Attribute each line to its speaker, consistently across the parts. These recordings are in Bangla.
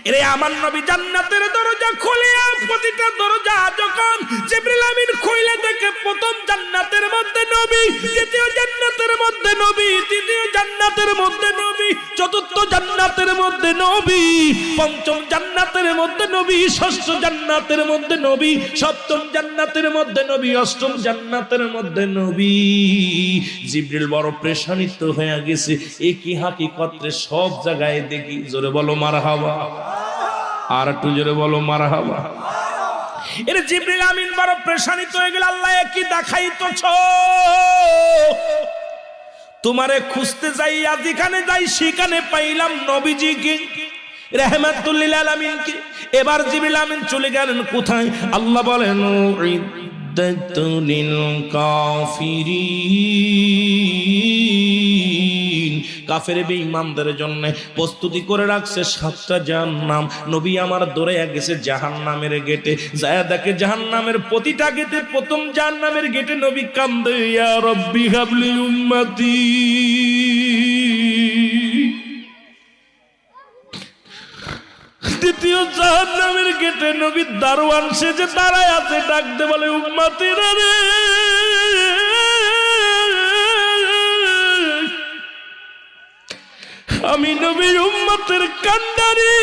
Speaker 1: এরে আমার নবী জান্নাতের দরজা খুলিয়া প্রতিটা দরজা যখন জিবরিল আমিন খুলে দেখে, প্রথম জান্নাতের মধ্যে নবী, দ্বিতীয় জান্নাতের মধ্যে নবী, তৃতীয় জান্নাতের মধ্যে নবী, চতুর্থ জান্নাতের মধ্যে নবী, পঞ্চম জান্নাতের মধ্যে নবী, ষষ্ঠ জান্নাতের মধ্যে নবী, সপ্তম জান্নাতের মধ্যে নবী, অষ্টম জান্নাতের মধ্যে নবী। জিবরিল বড় পেরেশানিত হয়ে গেছে, একই হাকিকতে সব জায়গায় দেখি। জোরে বলো মারহাবা, আর একটু জোরে বলো মারহাবা। এর জিবরিল আমিন বড় পেরেশানিত হয়ে গেল, আল্লাহ কি দেখাইতেছ? তোমারে খুঁজতে যাই, যেখানে যাই সেখানে পাইলাম নবীজিকে, রাহমাতুল লিল আলামিনকে। এবার জিবরিল আমিন চলে গেলেন কোথায়? আল্লাহ বলেন উইদ্দাতুল কাফিরিন, কাফের বেঈমানদের জন্য প্রস্তুতি করে রাখছে 7টা জাহান্নাম। নবী আমার দৌড়ে গেছে জাহান্নামের গেটে, যায় দেখে জাহান্নামের প্রতিটা গেটে, প্রথম জাহান্নামের গেটে নবী কান্দে, ইয়া রাব্বি হাবলি উম্মতি। দ্বিতীয় জাহান্নামের গেটে নবী দারোয়ান সেজে দাঁড়ায় আছে, ডাকতে বলে উম্মতিরা রে, আমি নবীর উম্মতের কান্ডারি।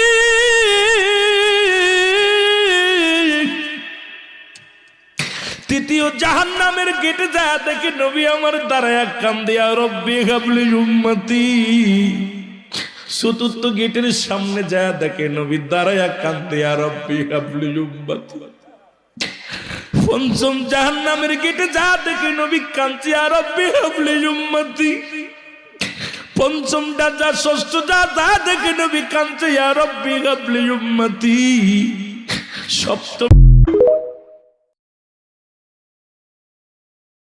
Speaker 1: তৃতীয় জাহান্নামের গেটে যায় দেখে নবী আমার দাঁড়ায় কান্দে, ইয়া রাব্বি হাবলি উম্মতি। চতুর্থ গেটের সামনে যায় দেখে নবী দাঁড়ায় কান্দে, ইয়া রাব্বি হাবলি উম্মতি। পঞ্চম জাহান্নামের গেটে যায় দেখে নবী কান্দে, ইয়া রাব্বি হাবলি উম্মতি। পঞ্চমটা যা, ষষ্ঠটা যা দেখে নবী কান্দে, ইয়া রাব্বি হাবলি উম্মতি। সপ্তম